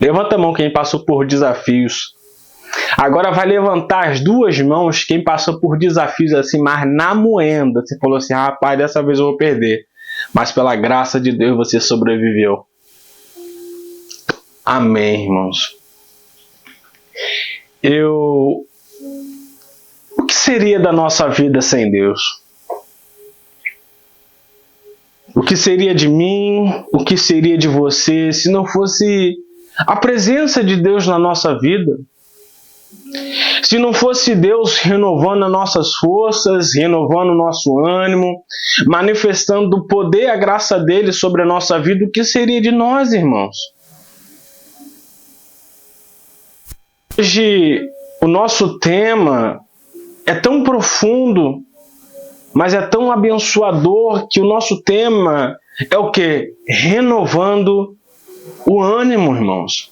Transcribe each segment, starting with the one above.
Levanta a mão quem passou por desafios. Agora vai levantar as duas mãos quem passou por desafios assim, mas na moenda. Você falou assim, rapaz, dessa vez eu vou perder. Mas pela graça de Deus você sobreviveu. Amém, irmãos. O que seria da nossa vida sem Deus? O que seria de mim? O que seria de você se não fosse a presença de Deus na nossa vida? Se não fosse Deus renovando as nossas forças, renovando o nosso ânimo, manifestando o poder e a graça dele sobre a nossa vida, o que seria de nós, irmãos? Hoje, o nosso tema é tão profundo, mas é tão abençoador que o nosso tema é o quê? Renovando o ânimo, irmãos.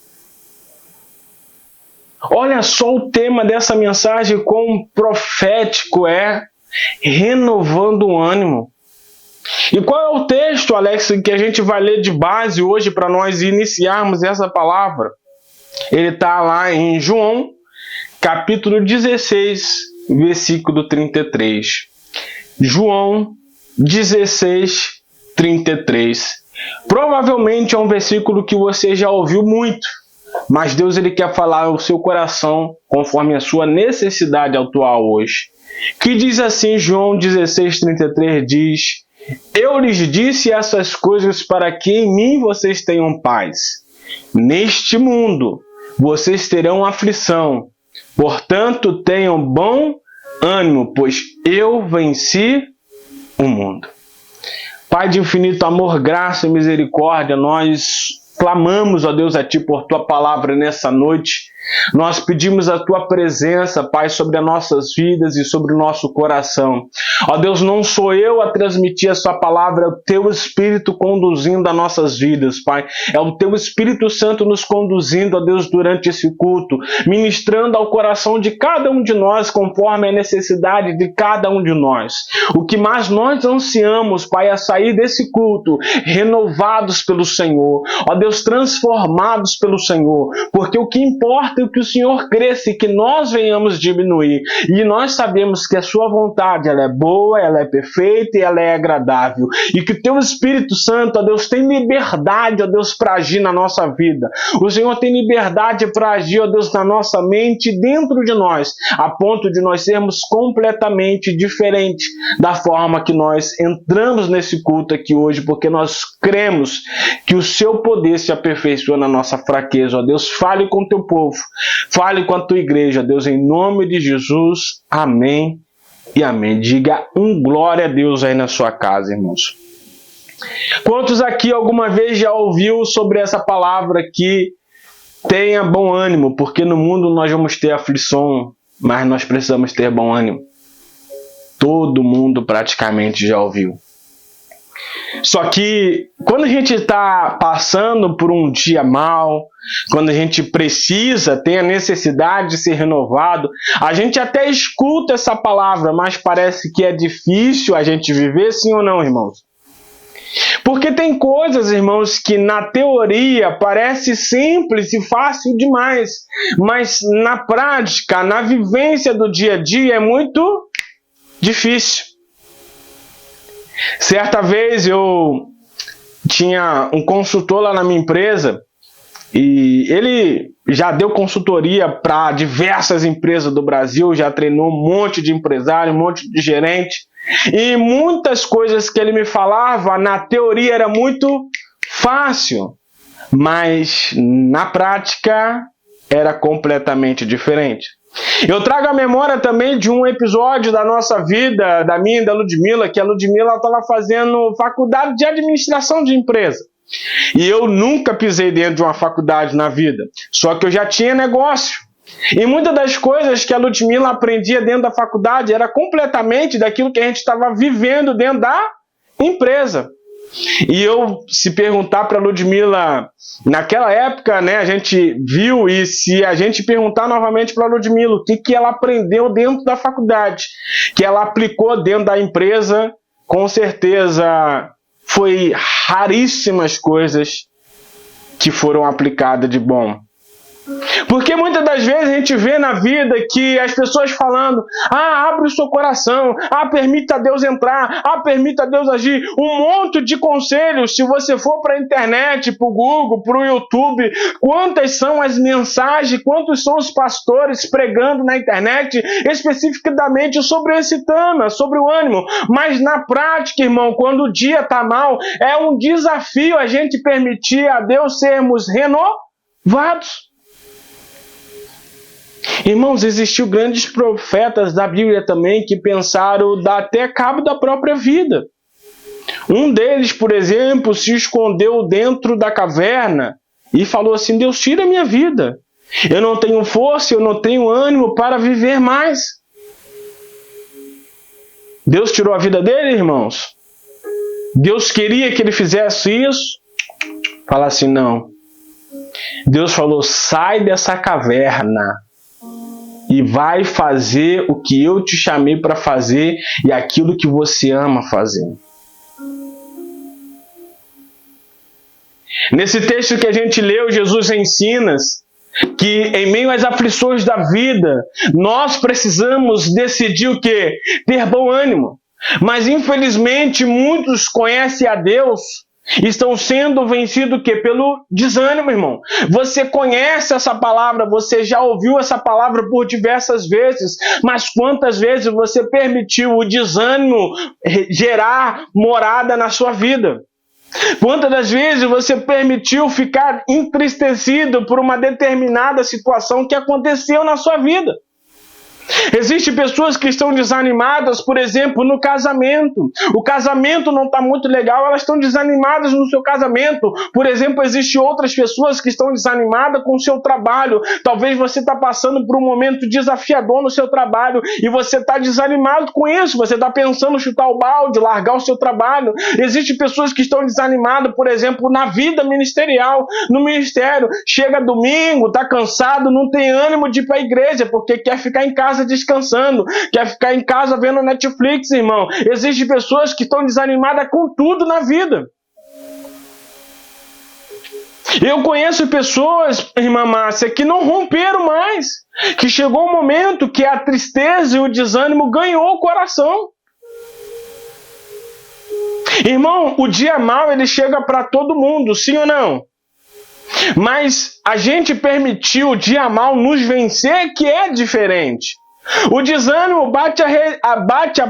Olha só o tema dessa mensagem, quão profético é, renovando o ânimo. E qual é o texto, Alex, que a gente vai ler de base hoje para nós iniciarmos essa palavra? Ele está lá em João, capítulo 16, versículo 33. João 16, 33. Provavelmente é um versículo que você já ouviu muito, mas Deus ele quer falar ao seu coração conforme a sua necessidade atual hoje. Que diz assim, João 16, 33 diz: Eu lhes disse essas coisas para que em mim vocês tenham paz. Neste mundo vocês terão aflição, portanto tenham bom ânimo, pois eu venci o mundo. Pai de infinito amor, graça e misericórdia, nós clamamos, ó Deus, a Ti por Tua palavra nessa noite. Nós pedimos a Tua presença, Pai, sobre as nossas vidas e sobre o nosso coração. Ó Deus, não sou eu a transmitir a Sua palavra, é o Teu Espírito conduzindo as nossas vidas, Pai. É o Teu Espírito Santo nos conduzindo, ó Deus, durante esse culto, ministrando ao coração de cada um de nós, conforme a necessidade de cada um de nós. O que mais nós ansiamos, Pai, é sair desse culto renovados pelo Senhor. Ó Deus, transformados pelo Senhor, porque o que importa é que o Senhor cresça e que nós venhamos diminuir. E nós sabemos que a Sua vontade ela é boa, ela é perfeita e ela é agradável. E que o Teu Espírito Santo, ó Deus, tem liberdade, ó Deus, para agir na nossa vida. O Senhor tem liberdade para agir, ó Deus, na nossa mente, dentro de nós, a ponto de nós sermos completamente diferentes da forma que nós entramos nesse culto aqui hoje, porque nós cremos que o Seu poder se aperfeiçoa na nossa fraqueza. Ó Deus, fale com o Teu povo, fale com a Tua igreja, Deus, em nome de Jesus, amém e amém. Diga glória a Deus aí na sua casa, irmãos. Quantos aqui alguma vez já ouviu sobre essa palavra que tenha bom ânimo, porque no mundo nós vamos ter aflição, mas nós precisamos ter bom ânimo? Todo mundo praticamente já ouviu. Só que quando a gente está passando por um dia mal, quando a gente precisa, tem a necessidade de ser renovado, a gente até escuta essa palavra, mas parece que é difícil a gente viver, sim ou não, irmãos? Porque tem coisas, irmãos, que na teoria parece simples e fácil demais, mas na prática, na vivência do dia a dia é muito difícil. Certa vez eu tinha um consultor lá na minha empresa e ele já deu consultoria para diversas empresas do Brasil, já treinou um monte de empresário, um monte de gerente, e muitas coisas que ele me falava na teoria era muito fácil, mas na prática era completamente diferente. Eu trago a memória também de um episódio da nossa vida, da minha e da Ludmila, que a Ludmila estava fazendo faculdade de administração de empresa. E eu nunca pisei dentro de uma faculdade na vida, só que eu já tinha negócio. E muitas das coisas que a Ludmila aprendia dentro da faculdade era completamente daquilo que a gente estava vivendo dentro da empresa. E eu, se perguntar para a Ludmila, naquela época, né, a gente viu, e se a gente perguntar novamente para a Ludmila o que ela aprendeu dentro da faculdade, que ela aplicou dentro da empresa, com certeza foi raríssimas coisas que foram aplicadas de bom. Porque muitas das vezes a gente vê na vida que as pessoas falando: abre o seu coração, permita Deus entrar, permita Deus agir. Um monte de conselhos. Se você for para a internet, para o Google, para o YouTube, quantas são as mensagens, quantos são os pastores pregando na internet especificamente sobre esse tema, sobre o ânimo. Mas na prática, irmão, quando o dia está mal, é um desafio a gente permitir a Deus sermos renovados. Irmãos, existiu grandes profetas da Bíblia também que pensaram dar até cabo da própria vida. Um deles, por exemplo, se escondeu dentro da caverna e falou assim: Deus, tira a minha vida. Eu não tenho força, eu não tenho ânimo para viver mais. Deus tirou a vida dele, irmãos? Deus queria que ele fizesse isso? Fala assim, não. Deus falou: sai dessa caverna e vai fazer o que eu te chamei para fazer e aquilo que você ama fazer. Nesse texto que a gente leu, Jesus ensina que em meio às aflições da vida, nós precisamos decidir o quê? Ter bom ânimo. Mas infelizmente muitos conhecem a Deus, estão sendo vencidos o quê? Pelo desânimo, irmão. Você conhece essa palavra, você já ouviu essa palavra por diversas vezes, mas quantas vezes você permitiu o desânimo gerar morada na sua vida? Quantas das vezes você permitiu ficar entristecido por uma determinada situação que aconteceu na sua vida? Existem pessoas que estão desanimadas, por exemplo, no casamento. O casamento não está muito legal, elas estão desanimadas no seu casamento. Por exemplo, existem outras pessoas que estão desanimadas com o seu trabalho. Talvez você está passando por um momento desafiador no seu trabalho e você está desanimado com isso. Você está pensando em chutar o balde, largar o seu trabalho. Existem pessoas que estão desanimadas, por exemplo, na vida ministerial, no ministério. Chega domingo, está cansado, não tem ânimo de ir para a igreja porque quer ficar em casa descansando, quer ficar em casa vendo Netflix, irmão. Existem pessoas que estão desanimadas com tudo na vida. Eu conheço pessoas, irmã Márcia, que não romperam mais, que chegou um momento que a tristeza e o desânimo ganhou o coração. Irmão, o dia mau ele chega para todo mundo, sim ou não? Mas a gente permitiu o dia mau nos vencer, que é diferente. O desânimo bate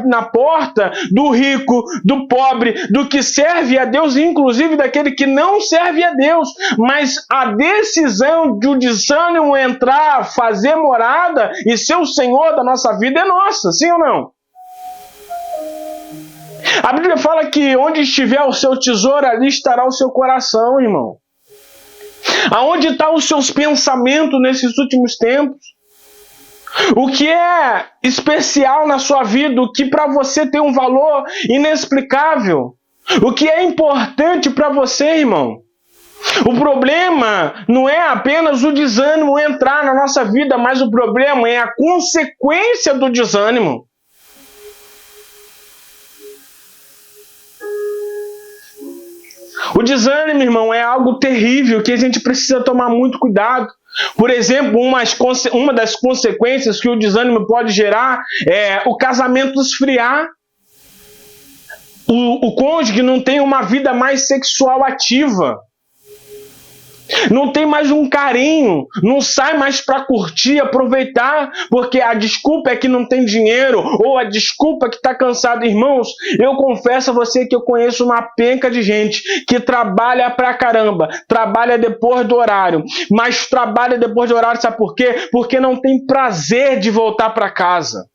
na porta do rico, do pobre, do que serve a Deus, inclusive daquele que não serve a Deus. Mas a decisão de o desânimo entrar, fazer morada e ser o Senhor da nossa vida é nossa, sim ou não? A Bíblia fala que onde estiver o seu tesouro, ali estará o seu coração, irmão. Aonde estão os seus pensamentos nesses últimos tempos? O que é especial na sua vida, o que para você tem um valor inexplicável, o que é importante para você, irmão. O problema não é apenas o desânimo entrar na nossa vida, mas o problema é a consequência do desânimo. O desânimo, irmão, é algo terrível que a gente precisa tomar muito cuidado. Por exemplo, uma das consequências que o desânimo pode gerar é o casamento esfriar. O cônjuge não tem uma vida mais sexual ativa. Não tem mais um carinho, não sai mais para curtir, aproveitar, porque a desculpa é que não tem dinheiro, ou a desculpa é que está cansado. Irmãos, eu confesso a você que eu conheço uma penca de gente que trabalha pra caramba, trabalha depois do horário, mas trabalha depois do horário, sabe por quê? Porque não tem prazer de voltar para casa.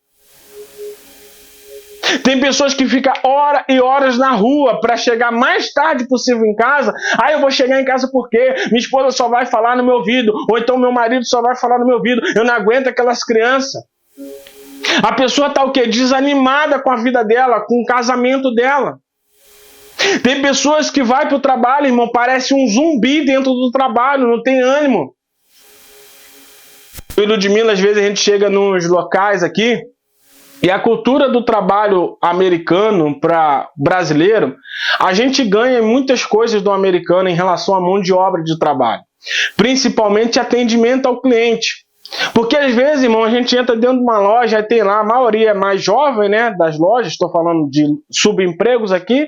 Tem pessoas que ficam horas e horas na rua para chegar mais tarde possível em casa. Eu vou chegar em casa porque minha esposa só vai falar no meu ouvido, ou então meu marido só vai falar no meu ouvido. Eu não aguento aquelas crianças. A pessoa está o quê? Desanimada com a vida dela, com o casamento dela. Tem pessoas que vai para o trabalho, irmão, parece um zumbi dentro do trabalho, não tem ânimo. Eu e Ludmila, às vezes a gente chega nos locais aqui, e a cultura do trabalho americano para brasileiro, a gente ganha muitas coisas do americano em relação à mão de obra de trabalho, principalmente atendimento ao cliente. Porque às vezes, irmão, a gente entra dentro de uma loja e tem lá, a maioria é mais jovem, né, das lojas, estou falando de subempregos aqui.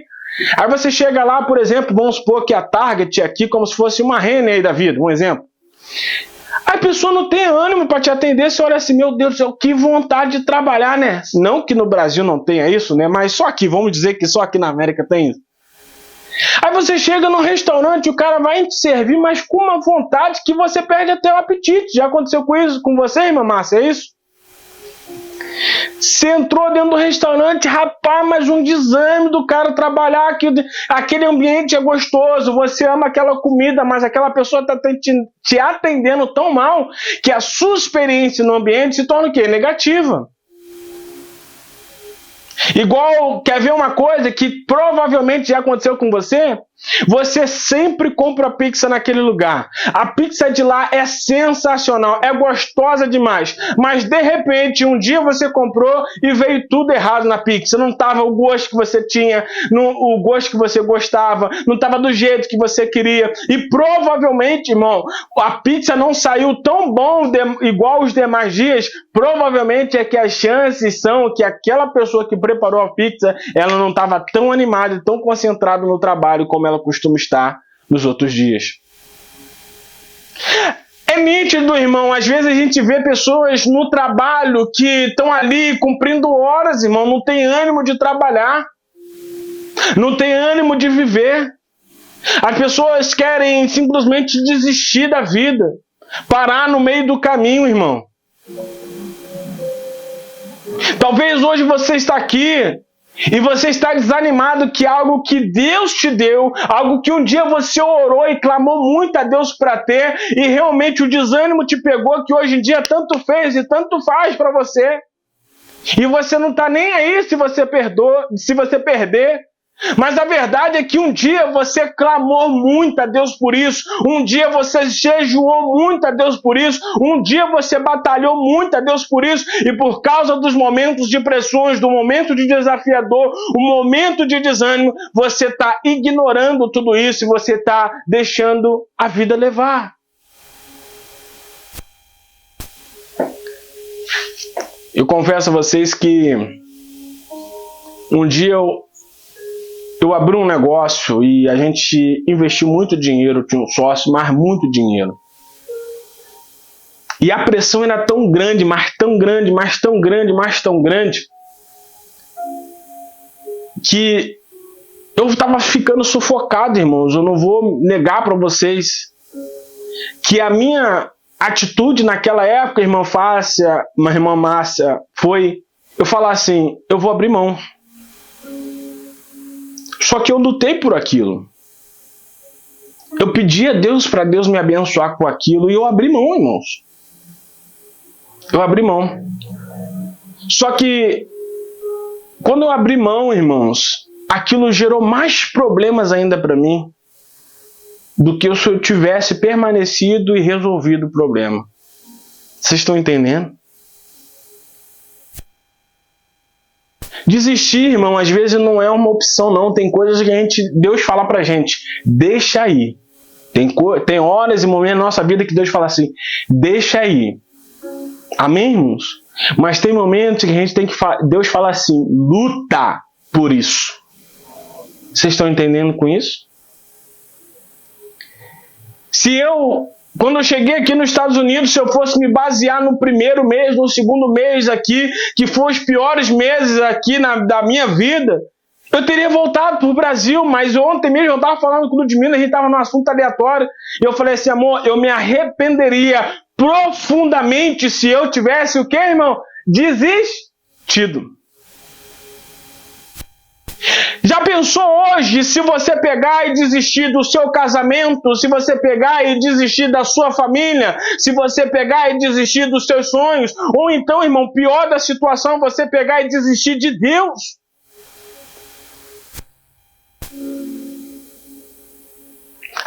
Aí você chega lá, por exemplo, vamos supor que a Target aqui, como se fosse uma Renner aí da vida, um exemplo. A pessoa não tem ânimo para te atender, você olha assim, meu Deus do céu, que vontade de trabalhar, né? Não que no Brasil não tenha isso, né? Mas só aqui, vamos dizer que só aqui na América tem isso. Aí você chega num restaurante, o cara vai te servir, mas com uma vontade que você perde até o apetite. Já aconteceu com isso com você, irmã Márcia, é isso? Você entrou dentro do restaurante, rapaz, mas um desânimo do cara trabalhar, aquele ambiente é gostoso, você ama aquela comida, mas aquela pessoa está te atendendo tão mal que a sua experiência no ambiente se torna o quê? Negativa. Igual, quer ver uma coisa que provavelmente já aconteceu com você? Você sempre compra pizza naquele lugar. A pizza de lá é sensacional, é gostosa demais. Mas de repente, um dia você comprou e veio tudo errado na pizza. Não estava o gosto que você tinha, o gosto que você gostava, não estava do jeito que você queria. E provavelmente, irmão, a pizza não saiu tão bom igual os demais dias. Provavelmente é que as chances são que aquela pessoa que preparou a pizza, ela não estava tão animada, tão concentrada no trabalho como ela costuma estar nos outros dias. É nítido, irmão, às vezes a gente vê pessoas no trabalho que estão ali cumprindo horas, irmão, não tem ânimo de trabalhar, não tem ânimo de viver. As pessoas querem simplesmente desistir da vida, parar no meio do caminho, irmão. Talvez hoje você está aqui e você está desanimado que algo que Deus te deu, algo que um dia você orou e clamou muito a Deus para ter, e realmente o desânimo te pegou, que hoje em dia tanto fez e tanto faz para você. E você não está nem aí se você perder. Mas a verdade é que um dia você clamou muito a Deus por isso, um dia você jejuou muito a Deus por isso, um dia você batalhou muito a Deus por isso, e por causa dos momentos de pressões, do momento de desafiador, o momento de desânimo, você está ignorando tudo isso e você está deixando a vida levar. Eu confesso a vocês que um dia eu abri um negócio e a gente investiu muito dinheiro, tinha um sócio, mas muito dinheiro. E a pressão era tão grande, mas tão grande, mas tão grande, mas tão grande, que eu estava ficando sufocado, irmãos. Eu não vou negar para vocês que a minha atitude naquela época, irmã Márcia, foi eu falar assim, eu vou abrir mão. Só que eu lutei por aquilo. Eu pedi a Deus para Deus me abençoar com aquilo e eu abri mão, irmãos. Eu abri mão. Só que quando eu abri mão, irmãos, aquilo gerou mais problemas ainda para mim do que se eu tivesse permanecido e resolvido o problema. Vocês estão entendendo? Desistir, irmão, às vezes não é uma opção, não. Tem coisas que Deus fala pra gente, deixa aí. Tem horas e momentos na nossa vida que Deus fala assim, deixa aí. Amém, irmãos? Mas tem momentos que Deus fala assim, luta por isso. Vocês estão entendendo com isso? Quando eu cheguei aqui nos Estados Unidos, se eu fosse me basear no primeiro mês, no segundo mês aqui, que foram os piores meses aqui da minha vida, eu teria voltado para o Brasil, mas ontem mesmo eu estava falando com o Ludmila, a gente estava num assunto aleatório, e eu falei assim, amor, eu me arrependeria profundamente se eu tivesse o quê, irmão? Desistido. Já pensou hoje se você pegar e desistir do seu casamento, se você pegar e desistir da sua família, se você pegar e desistir dos seus sonhos, ou então, irmão, pior da situação, você pegar e desistir de Deus?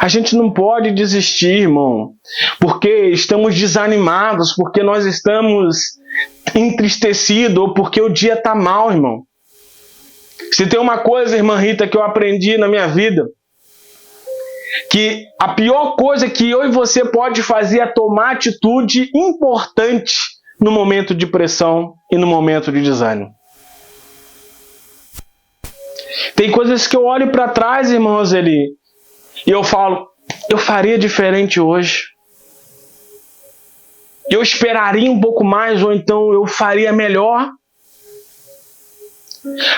A gente não pode desistir, irmão, porque estamos desanimados, porque nós estamos entristecido ou porque o dia está mal, irmão. Se tem uma coisa, irmã Rita, que eu aprendi na minha vida, que a pior coisa que eu e você pode fazer é tomar atitude importante no momento de pressão e no momento de desânimo. Tem coisas que eu olho para trás, irmãos, ali, e eu falo, eu faria diferente hoje. Eu esperaria um pouco mais, ou então eu faria melhor.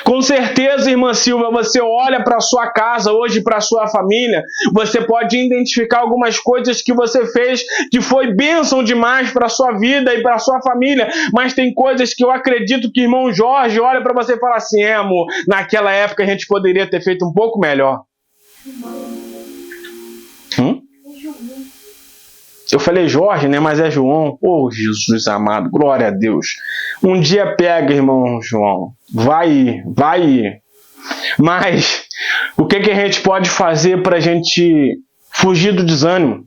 Com certeza, irmã Silva, você olha para a sua casa hoje, para a sua família, você pode identificar algumas coisas que você fez que foi bênção demais para a sua vida e para a sua família, mas tem coisas que eu acredito que o irmão Jorge olha para você e fala assim, amor, naquela época a gente poderia ter feito um pouco melhor. Eu falei Jorge, né? Mas é João. Oh, Jesus amado, glória a Deus. Um dia pega, irmão João. Vai ir. Mas o que a gente pode fazer para a gente fugir do desânimo?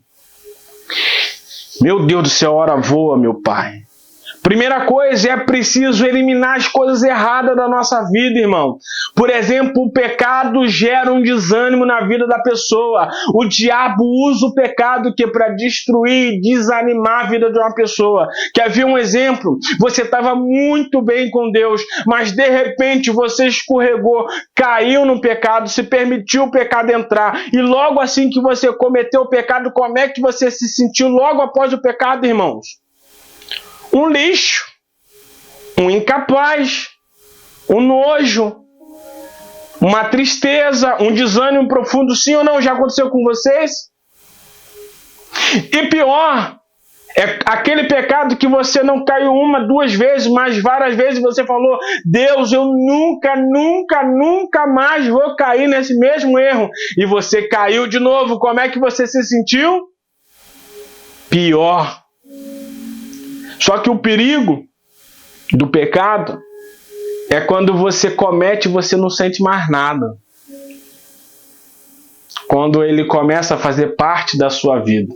Meu Deus do céu, hora voa, meu Pai. Primeira coisa, é preciso eliminar as coisas erradas da nossa vida, irmão. Por exemplo, o pecado gera um desânimo na vida da pessoa. O diabo usa o pecado que é para destruir e desanimar a vida de uma pessoa. Quer ver um exemplo? Você estava muito bem com Deus, mas de repente você escorregou, caiu no pecado, se permitiu o pecado entrar. E logo assim que você cometeu o pecado, como é que você se sentiu logo após o pecado, irmãos? Um lixo, um incapaz, um nojo, uma tristeza, um desânimo profundo, sim ou não? Já aconteceu com vocês? E pior, é aquele pecado que você não caiu uma, duas vezes, mas várias vezes você falou, Deus, eu nunca mais vou cair nesse mesmo erro. E você caiu de novo, como é que você se sentiu? Pior. Só que o perigo do pecado é quando você comete e você não sente mais nada. Quando ele começa a fazer parte da sua vida.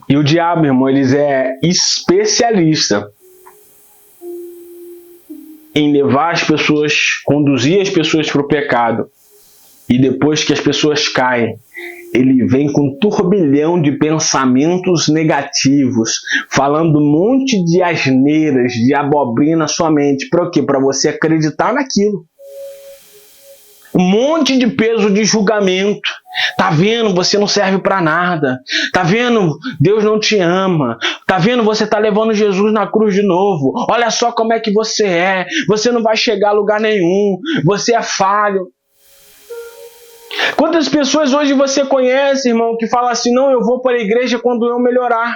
E o diabo, irmão, ele é especialista em levar as pessoas, conduzir as pessoas para o pecado. E depois que as pessoas caem, ele vem com um turbilhão de pensamentos negativos, falando um monte de asneiras, de abobrinha na sua mente. Para quê? Para você acreditar naquilo. Um monte de peso de julgamento. Tá vendo? Você não serve para nada. Tá vendo? Deus não te ama. Tá vendo? Você tá levando Jesus na cruz de novo. Olha só como é que você é. Você não vai chegar a lugar nenhum. Você é falho. Quantas pessoas hoje você conhece, irmão, que falam assim, não, eu vou para a igreja quando eu melhorar.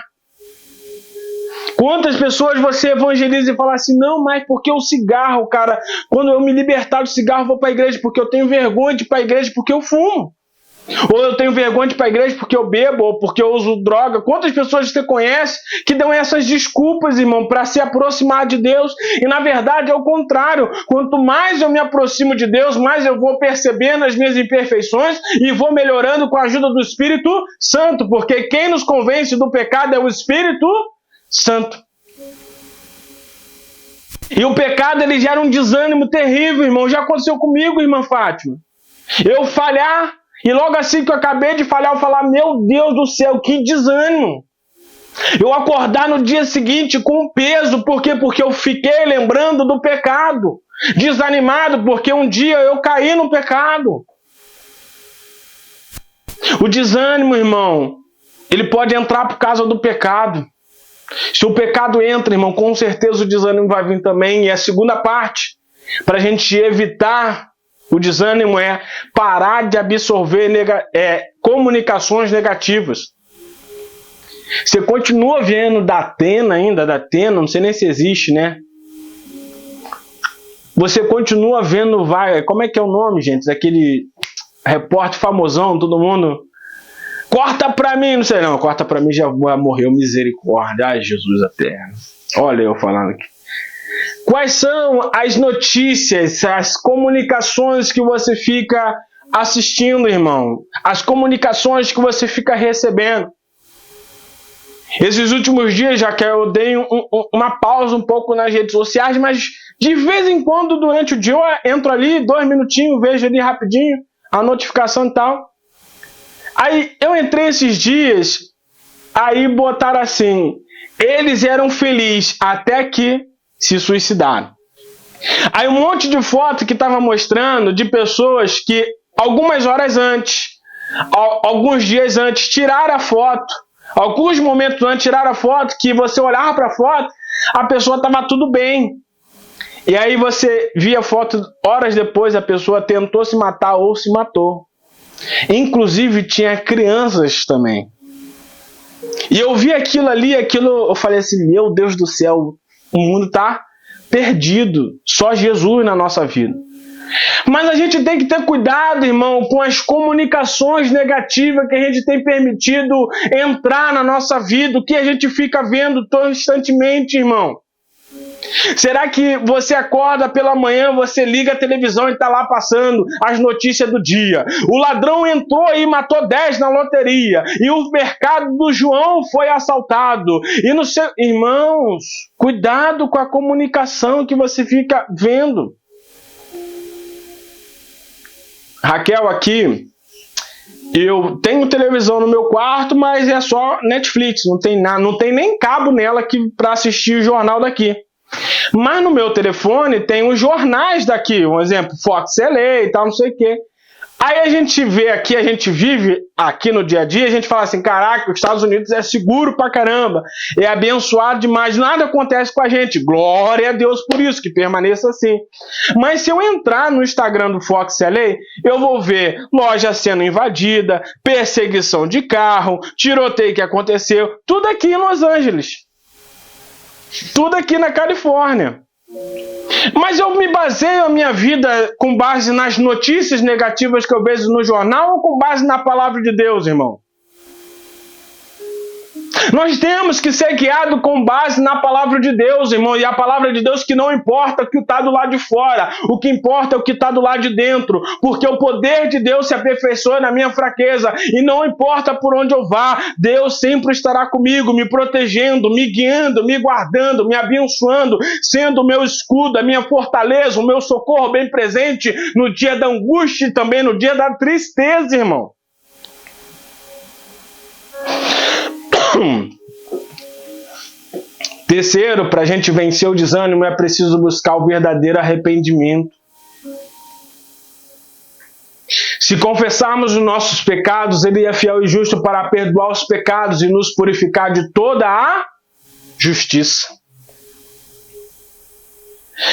Quantas pessoas você evangeliza e fala assim, não, mas porque o cigarro, cara, quando eu me libertar do cigarro, eu vou para a igreja, porque eu tenho vergonha de ir para a igreja porque eu fumo. Ou eu tenho vergonha de ir para a igreja porque eu bebo, ou porque eu uso droga. Quantas pessoas você conhece que dão essas desculpas, irmão, para se aproximar de Deus? E na verdade é o contrário. Quanto mais eu me aproximo de Deus, mais eu vou percebendo as minhas imperfeições e vou melhorando com a ajuda do Espírito Santo. Porque quem nos convence do pecado é o Espírito Santo. E o pecado, ele gera um desânimo terrível, irmão. Já aconteceu comigo, irmã Fátima. Eu falhar, e logo assim que eu acabei de falhar, eu falar, meu Deus do céu, que desânimo. Eu acordar no dia seguinte com peso, por quê? Porque eu fiquei lembrando do pecado. Desanimado, porque um dia eu caí no pecado. O desânimo, irmão, ele pode entrar por causa do pecado. Se o pecado entra, irmão, com certeza o desânimo vai vir também. E a segunda parte, para a gente evitar o desânimo, é parar de absorver comunicações negativas. Você continua vendo da Atena ainda, não sei nem se existe, né? Você continua vendo, como é que é o nome, gente? Daquele repórter famosão, todo mundo... Corta pra mim, não sei não, corta pra mim já morreu, misericórdia. Ai, Jesus eterno. Olha eu falando aqui. Quais são as notícias, as comunicações que você fica assistindo, irmão? As comunicações que você fica recebendo? Esses últimos dias, já que eu dei uma pausa um pouco nas redes sociais, mas de vez em quando, durante o dia, eu entro ali, 2 minutinhos, vejo ali rapidinho a notificação e tal. Aí eu entrei esses dias, aí botaram assim, eles eram felizes até que se suicidaram. Aí um monte de foto que estava mostrando de pessoas que algumas horas antes, alguns dias antes, tiraram a foto, alguns momentos antes tiraram a foto, que você olhava para a foto, a pessoa estava tudo bem. E aí você via a foto, horas depois a pessoa tentou se matar ou se matou. Inclusive tinha crianças também. E eu vi aquilo ali, eu falei assim, meu Deus do céu, o mundo está perdido, só Jesus na nossa vida. Mas a gente tem que ter cuidado, irmão, com as comunicações negativas que a gente tem permitido entrar na nossa vida, o que a gente fica vendo constantemente, irmão. Será que você acorda pela manhã, você liga a televisão e está lá passando as notícias do dia? O ladrão entrou e matou 10 na loteria. E o mercado do João foi assaltado. E no seu... Irmãos, cuidado com a comunicação que você fica vendo. Raquel, aqui, eu tenho televisão no meu quarto, mas é só Netflix. Não tem nada, não tem nem cabo nela para assistir o jornal daqui. Mas no meu telefone tem os jornais daqui, um exemplo, Fox LA e tal, não sei o quê. Aí a gente vê aqui, a gente vive aqui no dia a dia, a gente fala assim, caraca, os Estados Unidos é seguro pra caramba, é abençoado demais, nada acontece com a gente. Glória a Deus por isso, que permaneça assim. Mas se eu entrar no Instagram do Fox LA, eu vou ver loja sendo invadida, perseguição de carro, tiroteio que aconteceu, tudo aqui em Los Angeles. Tudo aqui na Califórnia. Mas eu me baseio a minha vida com base nas notícias negativas que eu vejo no jornal ou com base na palavra de Deus, irmão? Nós temos que ser guiados com base na palavra de Deus, irmão. E a palavra de Deus que não importa o que está do lado de fora. O que importa é o que está do lado de dentro. Porque o poder de Deus se aperfeiçoa na minha fraqueza. E não importa por onde eu vá, Deus sempre estará comigo, me protegendo, me guiando, me guardando, me abençoando, sendo o meu escudo, a minha fortaleza, o meu socorro bem presente no dia da angústia e também no dia da tristeza, irmão. Terceiro, para a gente vencer o desânimo, é preciso buscar o verdadeiro arrependimento. Se confessarmos os nossos pecados, Ele é fiel e justo para perdoar os pecados e nos purificar de toda a justiça.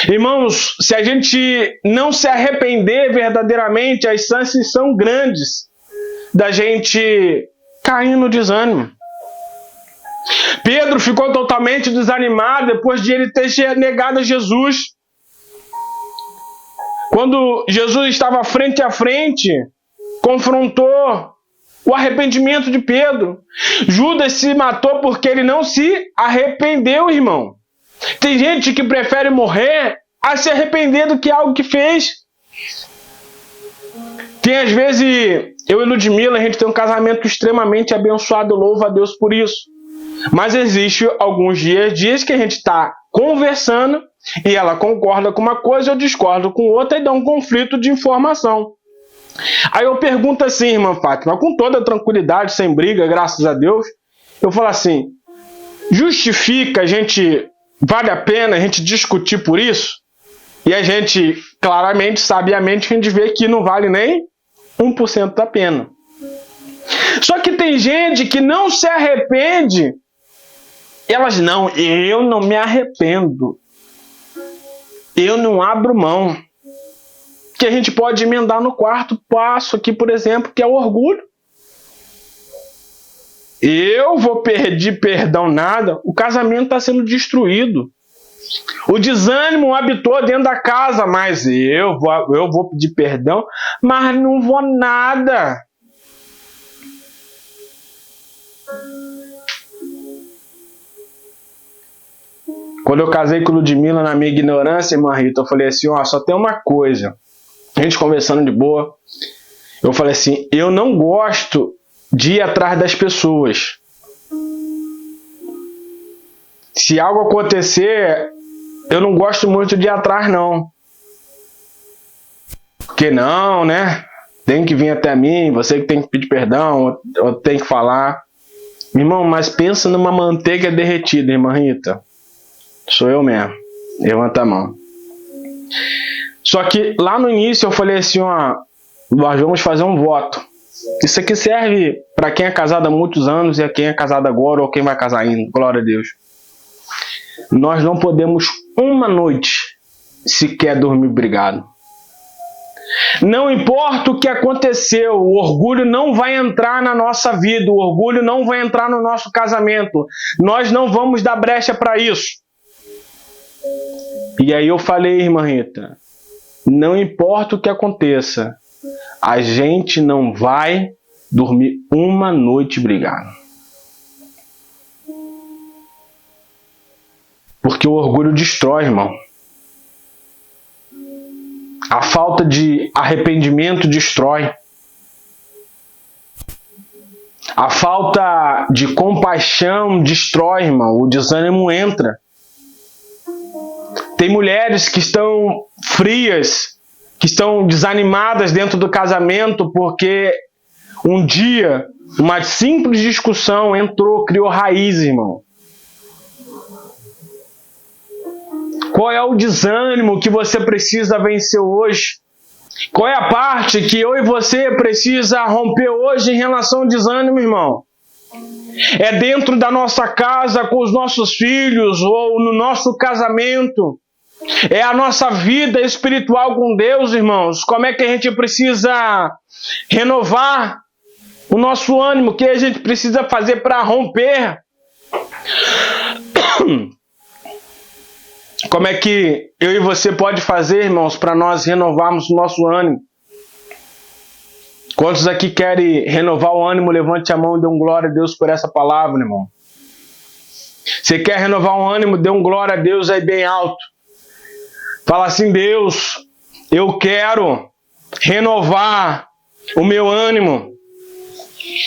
Irmãos, se a gente não se arrepender verdadeiramente, as chances são grandes da gente cair no desânimo. Pedro ficou totalmente desanimado depois de ele ter negado a Jesus. Quando Jesus estava frente a frente, confrontou o arrependimento de Pedro. Judas se matou porque ele não se arrependeu, irmão. Tem gente que prefere morrer a se arrepender do que algo que fez. Tem às vezes, eu e Ludmila, a gente tem um casamento extremamente abençoado, louvo a Deus por isso. Mas existe alguns dias que a gente está conversando e ela concorda com uma coisa, eu discordo com outra e dá um conflito de informação. Aí eu pergunto assim, irmã Fátima, com toda tranquilidade, sem briga, graças a Deus, eu falo assim, justifica vale a pena a gente discutir por isso? E a gente, claramente, sabiamente, a gente vê que não vale nem 1% da pena. Só que tem gente que não se arrepende. Elas não, eu não me arrependo. Eu não abro mão. Que a gente pode emendar no quarto passo aqui, por exemplo, que é o orgulho. Eu vou pedir perdão nada, o casamento está sendo destruído. O desânimo habitou dentro da casa, mas eu vou pedir perdão, mas não vou nada. Quando eu casei com Ludmila, na minha ignorância, irmã Rita, eu falei assim, só tem uma coisa. A gente conversando de boa, eu falei assim, eu não gosto de ir atrás das pessoas. Se algo acontecer, eu não gosto muito de ir atrás, não. Porque não, né? Tem que vir até mim, você que tem que pedir perdão, eu tenho que falar. Irmão, mas pensa numa manteiga derretida, irmã Rita. Sou eu mesmo. Levanta a mão. Só que lá no início eu falei assim, ó, nós vamos fazer um voto. Isso aqui serve para quem é casado há muitos anos e a quem é casado agora ou quem vai casar ainda. Glória a Deus. Nós não podemos uma noite sequer dormir brigado. Não importa o que aconteceu, o orgulho não vai entrar na nossa vida, o orgulho não vai entrar no nosso casamento. Nós não vamos dar brecha para isso. E aí eu falei, irmã Rita, não importa o que aconteça, a gente não vai dormir uma noite brigado. Porque o orgulho destrói, irmão. A falta de arrependimento destrói. A falta de compaixão destrói, irmão. O desânimo entra. Tem mulheres que estão frias, que estão desanimadas dentro do casamento porque um dia uma simples discussão criou raiz, irmão. Qual é o desânimo que você precisa vencer hoje? Qual é a parte que eu e você precisa romper hoje em relação ao desânimo, irmão? É dentro da nossa casa, com os nossos filhos, ou no nosso casamento? É a nossa vida espiritual com Deus, irmãos? Como é que a gente precisa renovar o nosso ânimo? O que a gente precisa fazer para romper? Como é que eu e você pode fazer, irmãos, para nós renovarmos o nosso ânimo? Quantos aqui querem renovar o ânimo? Levante a mão e dê um glória a Deus por essa palavra, irmão. Você quer renovar o ânimo? Dê um glória a Deus aí bem alto. Fala assim, Deus, eu quero renovar o meu ânimo.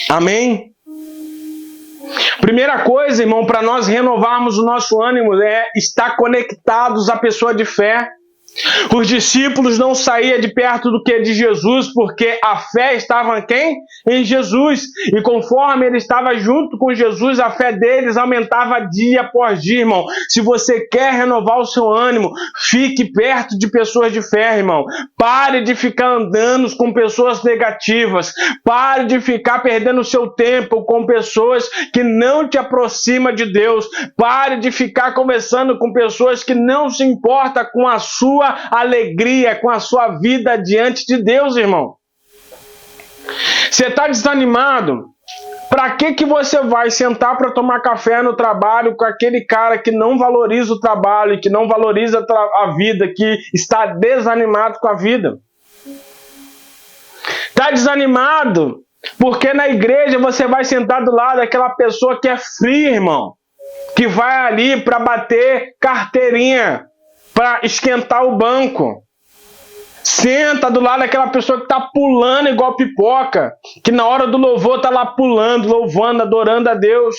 Amém? Primeira coisa, irmão, para nós renovarmos o nosso ânimo é estar conectados à pessoa de fé. Os discípulos não saíam de perto do que de Jesus, porque a fé estava em quem? Em Jesus. E conforme ele estava junto com Jesus, a fé deles aumentava dia após dia, irmão. Se você quer renovar o seu ânimo, fique perto de pessoas de fé, irmão. Pare de ficar andando com pessoas negativas. Pare de ficar perdendo o seu tempo com pessoas que não te aproximam de Deus. Pare de ficar conversando com pessoas que não se importam com a sua alegria, com a sua vida diante de Deus, irmão. Você está desanimado? Para que você vai sentar para tomar café no trabalho com aquele cara que não valoriza o trabalho, que não valoriza a vida, que está desanimado com a vida? Está desanimado porque na igreja você vai sentar do lado daquela pessoa que é fria, irmão, que vai ali para bater carteirinha, para esquentar o banco. Senta do lado daquela pessoa que está pulando igual pipoca, que na hora do louvor está lá pulando, louvando, adorando a Deus.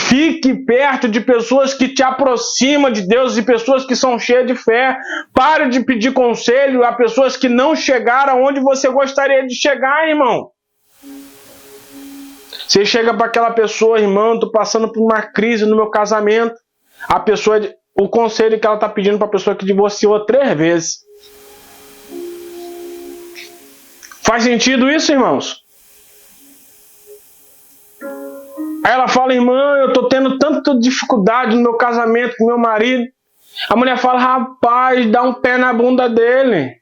Fique perto de pessoas que te aproximam de Deus e pessoas que são cheias de fé. Pare de pedir conselho a pessoas que não chegaram onde você gostaria de chegar, irmão. Você chega para aquela pessoa, irmão, estou passando por uma crise no meu casamento. A pessoa... O conselho que ela está pedindo para a pessoa que divorciou 3 vezes. Faz sentido isso, irmãos? Aí ela fala, irmã, eu estou tendo tanta dificuldade no meu casamento com meu marido. A mulher fala, rapaz, dá um pé na bunda dele.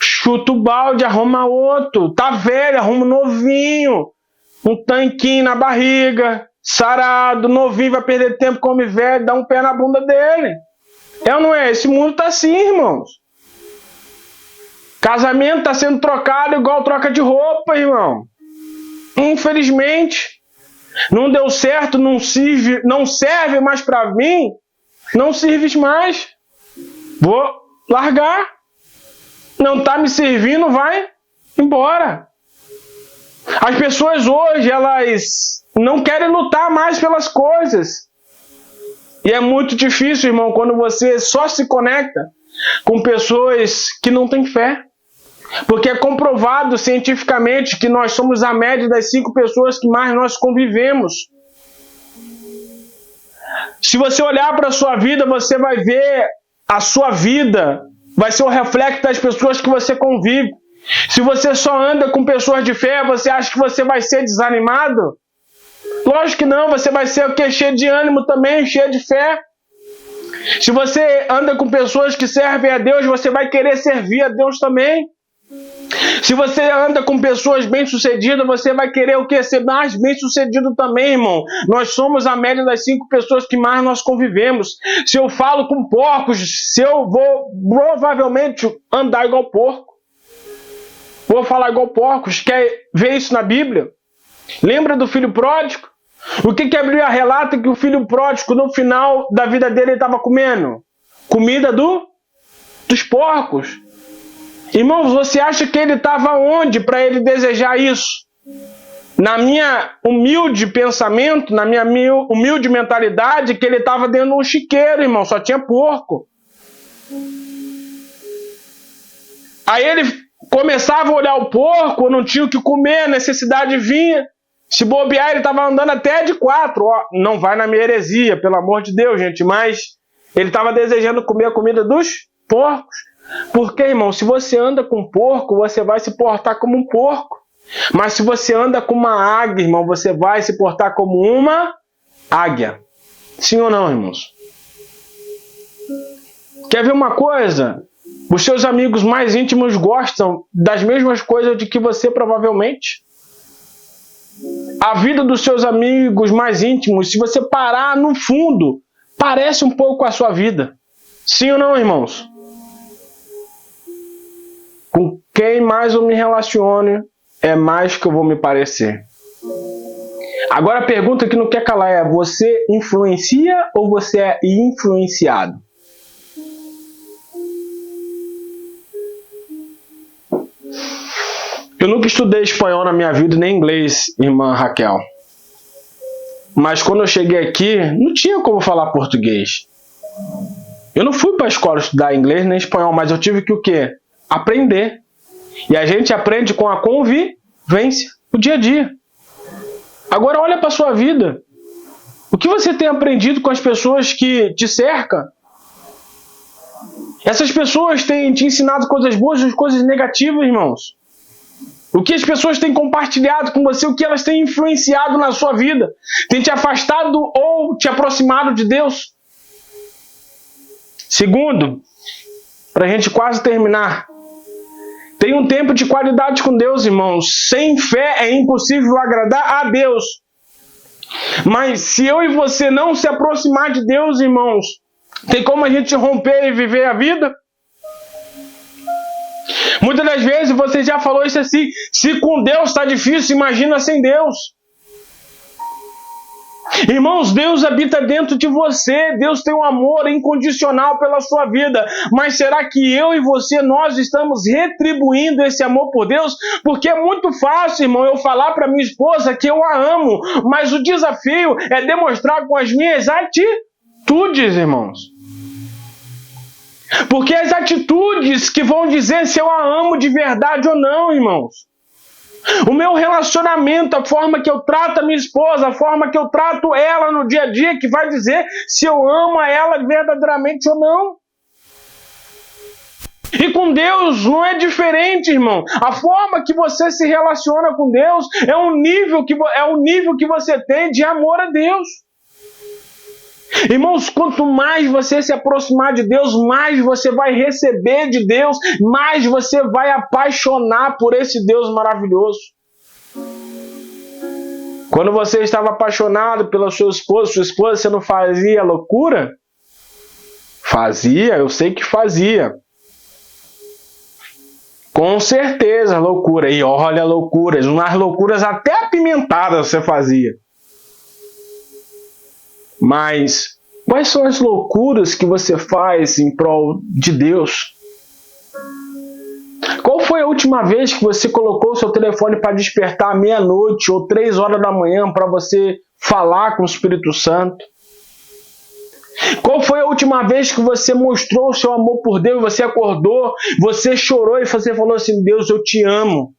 Chuta o balde, arruma outro. Tá velho, arruma um novinho. Um tanquinho na barriga. Sarado, novinho, vai perder tempo, come velho, dá um pé na bunda dele. É ou não é? Esse mundo tá assim, irmãos. Casamento tá sendo trocado igual troca de roupa, irmão. Infelizmente. Não deu certo, não serve mais para mim, não serves mais. Vou largar. Não tá me servindo, vai embora. As pessoas hoje, elas não querem lutar mais pelas coisas. E é muito difícil, irmão, quando você só se conecta com pessoas que não têm fé. Porque é comprovado cientificamente que nós somos a média das 5 pessoas que mais nós convivemos. Se você olhar para a sua vida, você vai ver a sua vida vai ser o reflexo das pessoas que você convive. Se você só anda com pessoas de fé, você acha que você vai ser desanimado? Lógico que não, você vai ser o quê? Cheio de ânimo também, cheio de fé. Se você anda com pessoas que servem a Deus, você vai querer servir a Deus também. Se você anda com pessoas bem-sucedidas, você vai querer o quê? Ser mais bem-sucedido também, irmão. Nós somos a média das 5 pessoas que mais nós convivemos. Se eu falo com porcos, se eu vou provavelmente andar igual porco. Vou falar igual porcos. Quer ver isso na Bíblia? Lembra do filho pródigo? O que a Bíblia relata? Que o filho pródigo, no final da vida dele, estava comendo? Comida dos porcos. Irmãos, você acha que ele estava onde para ele desejar isso? Na minha humilde pensamento, na minha humilde mentalidade, que ele estava dentro de um chiqueiro, irmão, só tinha porco. Aí ele começava a olhar o porco, não tinha o que comer, a necessidade vinha. Se bobear, ele estava andando até de 4. Ó, não vai na minha heresia, pelo amor de Deus, gente, mas ele estava desejando comer a comida dos porcos. Porque, irmão, se você anda com porco, você vai se portar como um porco. Mas se você anda com uma águia, irmão, você vai se portar como uma águia. Sim ou não, irmãos? Quer ver uma coisa? Os seus amigos mais íntimos gostam das mesmas coisas de que você provavelmente. A vida dos seus amigos mais íntimos, se você parar no fundo, parece um pouco a sua vida. Sim ou não, irmãos? Com quem mais eu me relacione, é mais que eu vou me parecer. Agora a pergunta que não quer calar é: você influencia ou você é influenciado? Eu nunca estudei espanhol na minha vida, nem inglês, irmã Raquel. Mas quando eu cheguei aqui, não tinha como falar português. Eu não fui para a escola estudar inglês nem espanhol, mas eu tive que o quê? Aprender. E a gente aprende com a convivência, o dia a dia. Agora olha para a sua vida. O que você tem aprendido com as pessoas que te cercam? Essas pessoas têm te ensinado coisas boas ou coisas negativas, irmãos? O que as pessoas têm compartilhado com você, o que elas têm influenciado na sua vida? Tem te afastado ou te aproximado de Deus? Segundo, para a gente quase terminar, tem um tempo de qualidade com Deus, irmãos. Sem fé é impossível agradar a Deus. Mas se eu e você não se aproximar de Deus, irmãos, tem como a gente romper e viver a vida? Muitas das vezes você já falou isso assim: se com Deus está difícil, imagina sem Deus. Irmãos, Deus habita dentro de você. Deus tem um amor incondicional pela sua vida. Mas será que eu e você, nós estamos retribuindo esse amor por Deus? Porque é muito fácil, irmão, eu falar para minha esposa que eu a amo. Mas o desafio é demonstrar com as minhas atitudes, irmãos. Porque as atitudes que vão dizer se eu a amo de verdade ou não, irmãos. O meu relacionamento, a forma que eu trato a minha esposa, a forma que eu trato ela no dia a dia, que vai dizer se eu amo a ela verdadeiramente ou não. E com Deus não é diferente, irmão. A forma que você se relaciona com Deus é o nível que você tem de amor a Deus. Irmãos, quanto mais você se aproximar de Deus, mais você vai receber de Deus, mais você vai apaixonar por esse Deus maravilhoso. Quando você estava apaixonado pela sua esposa, você não fazia loucura? Fazia, eu sei que fazia. Com certeza, loucura. E olha loucuras, umas loucuras até apimentadas você fazia. Mas quais são as loucuras que você faz em prol de Deus? Qual foi a última vez que você colocou o seu telefone para despertar à meia-noite ou 3 horas da manhã para você falar com o Espírito Santo? Qual foi a última vez que você mostrou o seu amor por Deus? Você acordou, você chorou e você falou assim: Deus, eu te amo.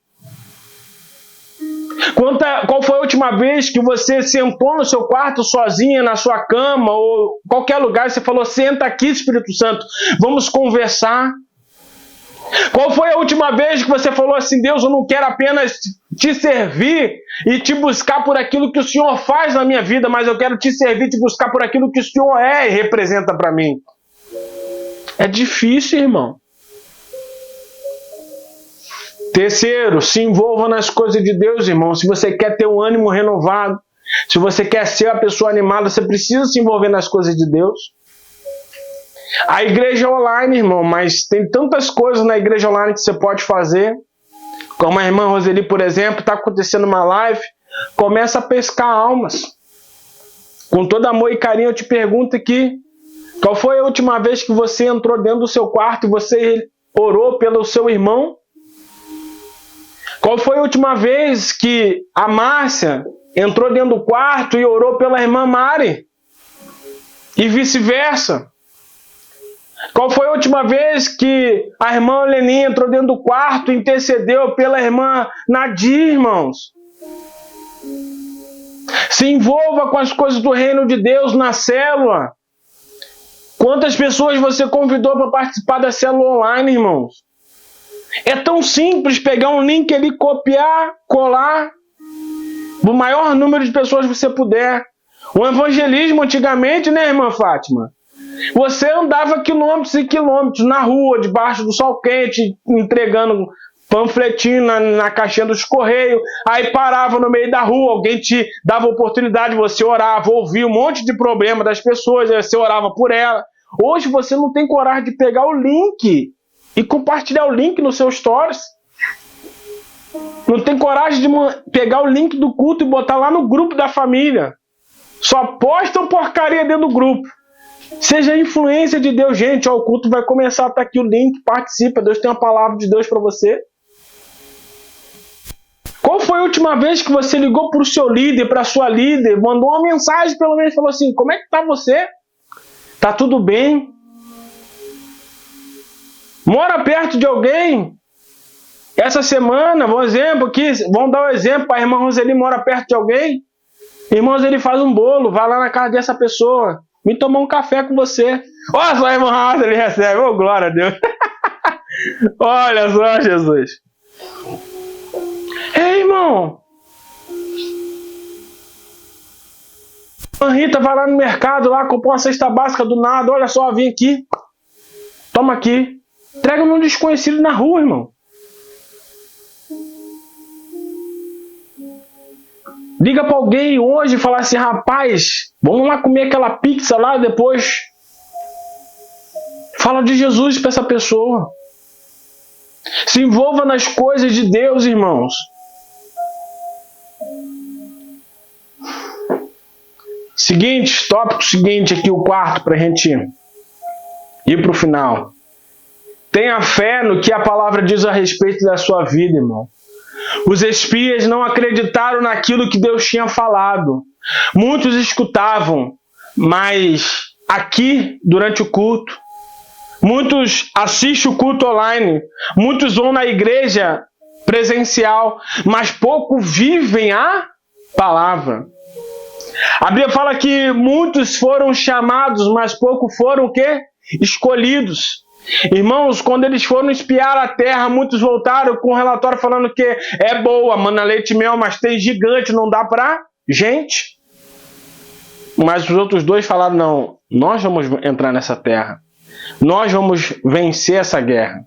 Qual foi a última vez que você sentou no seu quarto sozinha, na sua cama ou qualquer lugar e você falou: senta aqui, Espírito Santo, vamos conversar? Qual foi a última vez que você falou assim: Deus, eu não quero apenas te servir e te buscar por aquilo que o Senhor faz na minha vida, mas eu quero te servir e te buscar por aquilo que o Senhor é e representa para mim? É difícil, irmão. Terceiro, se envolva nas coisas de Deus, irmão. Se você quer ter um ânimo renovado, se você quer ser a pessoa animada, você precisa se envolver nas coisas de Deus. A igreja online, irmão, mas tem tantas coisas na igreja online que você pode fazer. Como a irmã Roseli, por exemplo, está acontecendo uma live, começa a pescar almas. Com todo amor e carinho, eu te pergunto aqui, qual foi a última vez que você entrou dentro do seu quarto e você orou pelo seu irmão? Qual foi a última vez que a Márcia entrou dentro do quarto e orou pela irmã Mari? E vice-versa. Qual foi a última vez que a irmã Leninha entrou dentro do quarto e intercedeu pela irmã Nadir, irmãos? Se envolva com as coisas do reino de Deus na célula. Quantas pessoas você convidou para participar da célula online, irmãos? É tão simples pegar um link ali, copiar, colar, o maior número de pessoas que você puder. O evangelismo antigamente, né, irmã Fátima? Você andava quilômetros e quilômetros na rua, debaixo do sol quente, entregando panfletinho na caixinha dos correios, aí parava no meio da rua, alguém te dava oportunidade, você orava, ouvia um monte de problema das pessoas, aí você orava por ela. Hoje você não tem coragem de pegar o link e compartilhar o link no seu stories. Não tem coragem de pegar o link do culto e botar lá no grupo da família. Só postam porcaria dentro do grupo. Seja a influência de Deus, gente. Ó, o culto vai começar, tá aqui o link, participa. Deus tem uma palavra de Deus para você. Qual foi a última vez que você ligou para o seu líder, para a sua líder, mandou uma mensagem pelo menos, falou assim: como é que tá você? Tá tudo bem? Mora perto de alguém? Essa semana, vamos dar um exemplo, a irmã Roseli mora perto de alguém? Irmã Roseli faz um bolo, vai lá na casa dessa pessoa, me tomar um café com você. Olha só a irmã Roseli recebe, oh glória a Deus. Olha só, Jesus. Ei, irmão. A Rita vai lá no mercado, lá comprou uma cesta básica do nada, olha só, vim aqui, toma aqui. Entrega num desconhecido na rua, irmão. Liga para alguém hoje e fala assim: rapaz, vamos lá comer aquela pizza lá depois. Fala de Jesus para essa pessoa. Se envolva nas coisas de Deus, irmãos. Tópico seguinte aqui, o quarto, para a gente ir para o final. Tenha fé no que a palavra diz a respeito da sua vida, irmão. Os espias não acreditaram naquilo que Deus tinha falado. Muitos escutavam, mas aqui, durante o culto, muitos assistem o culto online, muitos vão na igreja presencial, mas pouco vivem a palavra. A Bíblia fala que muitos foram chamados, mas pouco foram o quê? Escolhidos. Irmãos, quando eles foram espiar a terra, muitos voltaram com um relatório falando que é boa, mana, leite e mel, mas tem gigante, não dá pra gente. Mas os outros dois falaram: não, nós vamos entrar nessa terra. Nós vamos vencer essa guerra.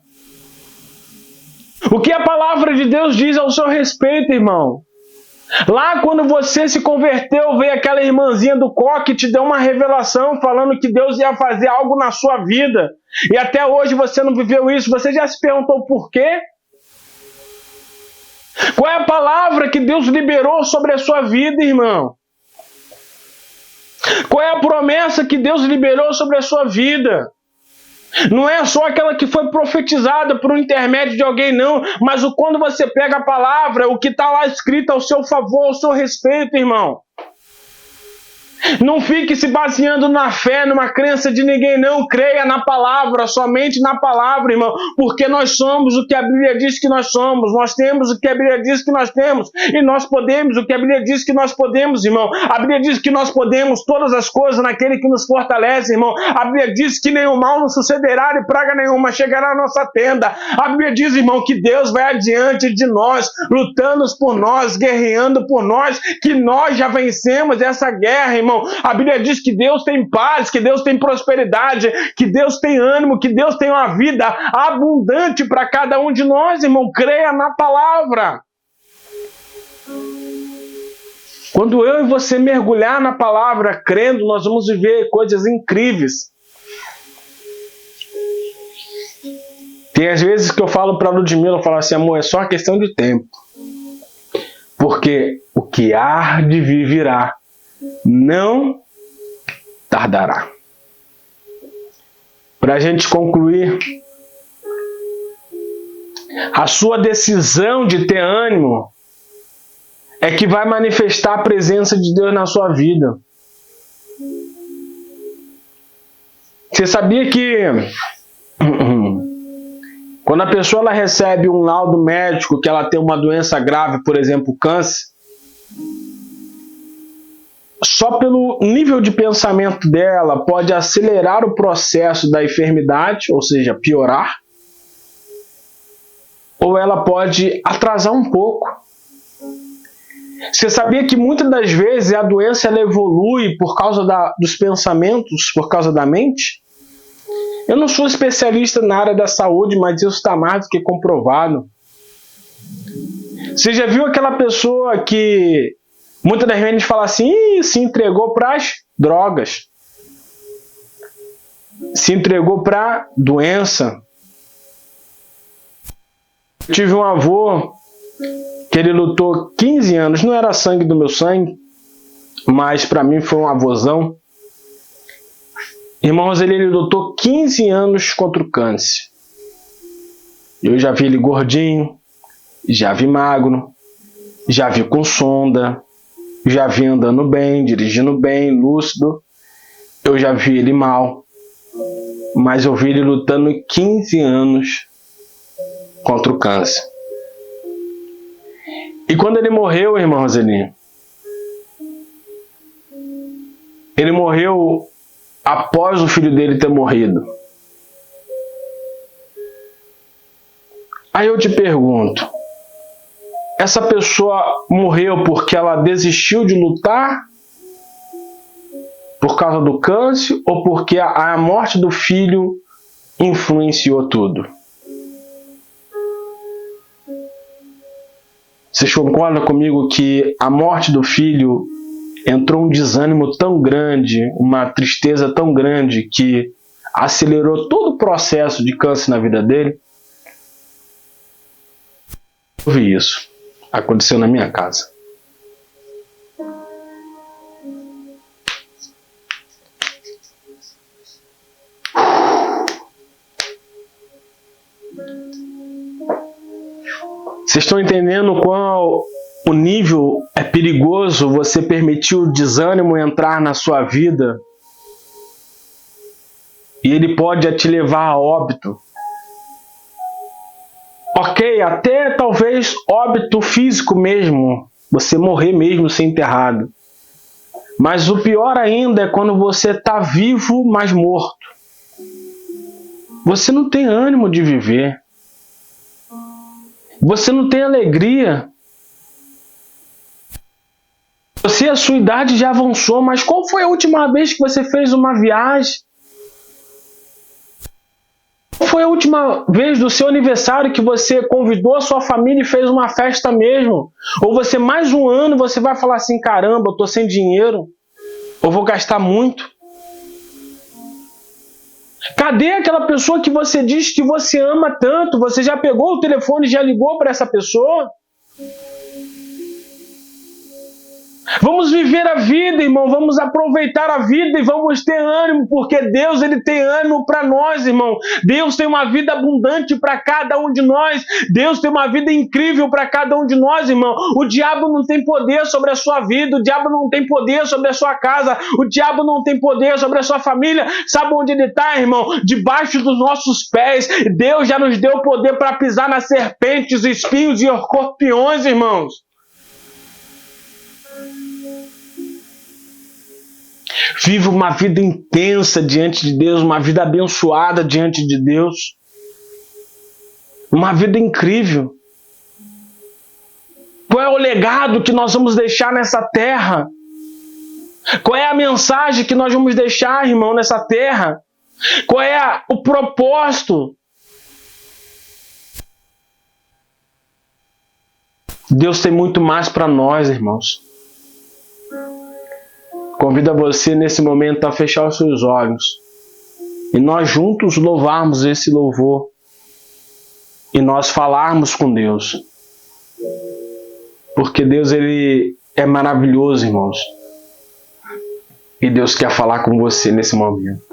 O que a palavra de Deus diz ao seu respeito, irmão? Lá quando você se converteu, veio aquela irmãzinha do coque e te deu uma revelação falando que Deus ia fazer algo na sua vida. E até hoje você não viveu isso. Você já se perguntou por quê? Qual é a palavra que Deus liberou sobre a sua vida, irmão? Qual é a promessa que Deus liberou sobre a sua vida? Não é só aquela que foi profetizada por um intermédio de alguém, não. Mas quando você pega a palavra, o que está lá escrito ao seu favor, ao seu respeito, irmão. Não fique se baseando na fé, numa crença de ninguém, não. Creia na palavra, somente na palavra, irmão. Porque nós somos o que a Bíblia diz que nós somos. Nós temos o que a Bíblia diz que nós temos. E nós podemos o que a Bíblia diz que nós podemos, irmão. A Bíblia diz que nós podemos todas as coisas naquele que nos fortalece, irmão. A Bíblia diz que nenhum mal nos sucederá e praga nenhuma chegará à nossa tenda. A Bíblia diz, irmão, que Deus vai adiante de nós, lutando por nós, guerreando por nós, que nós já vencemos essa guerra, irmão. A Bíblia diz que Deus tem paz, que Deus tem prosperidade, que Deus tem ânimo, que Deus tem uma vida abundante para cada um de nós, irmão. Creia na palavra. Quando eu e você mergulhar na palavra, crendo, nós vamos viver coisas incríveis. Tem às vezes que eu falo para a Ludmila, eu falo assim, amor, é só questão de tempo. Porque o que há de vir virá. Não tardará. Para a gente concluir, a sua decisão de ter ânimo é que vai manifestar a presença de Deus na sua vida. Você sabia que quando a pessoa ela recebe um laudo médico que ela tem uma doença grave, por exemplo, câncer, só pelo nível de pensamento dela pode acelerar o processo da enfermidade, ou seja, piorar, ou ela pode atrasar um pouco. Você sabia que muitas das vezes a doença ela evolui por causa dos pensamentos, por causa da mente? Eu não sou especialista na área da saúde, mas isso está mais do que comprovado. Você já viu aquela pessoa que muitas das vezes fala assim, se entregou para as drogas, se entregou para doença. Eu tive um avô que ele lutou 15 anos, não era sangue do meu sangue, mas para mim foi um avôzão. Irmãos, ele lutou 15 anos contra o câncer. Eu já vi ele gordinho, já vi magro, já vi com sonda, já vi andando bem, dirigindo bem, lúcido. Eu já vi ele mal, mas eu vi ele lutando 15 anos contra o câncer. E quando ele morreu, irmão Roselinho, ele morreu após o filho dele ter morrido. Aí eu te pergunto, essa pessoa morreu porque ela desistiu de lutar por causa do câncer ou porque a morte do filho influenciou tudo? Vocês concordam comigo que a morte do filho entrou um desânimo tão grande, uma tristeza tão grande que acelerou todo o processo de câncer na vida dele? Eu vi isso. Aconteceu na minha casa. Vocês estão entendendo qual o nível é perigoso você permitir o desânimo entrar na sua vida? E ele pode te levar a óbito. Ok, até talvez óbito físico mesmo, você morrer mesmo ser enterrado. Mas o pior ainda é quando você está vivo, mas morto. Você não tem ânimo de viver. Você não tem alegria. A sua idade já avançou, mas qual foi a última vez que você fez uma viagem? Qual foi a última vez do seu aniversário que você convidou a sua família e fez uma festa mesmo? Ou você, mais um ano, você vai falar assim, caramba, eu estou sem dinheiro, eu vou gastar muito. Cadê aquela pessoa que você diz que você ama tanto? Você já pegou o telefone e já ligou para essa pessoa? Vamos viver a vida, irmão. Vamos aproveitar a vida e vamos ter ânimo, porque Deus, Ele tem ânimo para nós, irmão. Deus tem uma vida abundante para cada um de nós. Deus tem uma vida incrível para cada um de nós, irmão. O diabo não tem poder sobre a sua vida. O diabo não tem poder sobre a sua casa. O diabo não tem poder sobre a sua família. Sabe onde ele está, irmão? Debaixo dos nossos pés. Deus já nos deu poder para pisar nas serpentes, espinhos e escorpiões, irmãos. Viva uma vida intensa diante de Deus, uma vida abençoada diante de Deus, uma vida incrível. Qual é o legado que nós vamos deixar nessa terra? Qual é a mensagem que nós vamos deixar, irmão, nessa terra? Qual é o propósito? Deus tem muito mais para nós, irmãos. Convido a você nesse momento a fechar os seus olhos e nós juntos louvarmos esse louvor e nós falarmos com Deus. Porque Deus, Ele é maravilhoso, irmãos. E Deus quer falar com você nesse momento.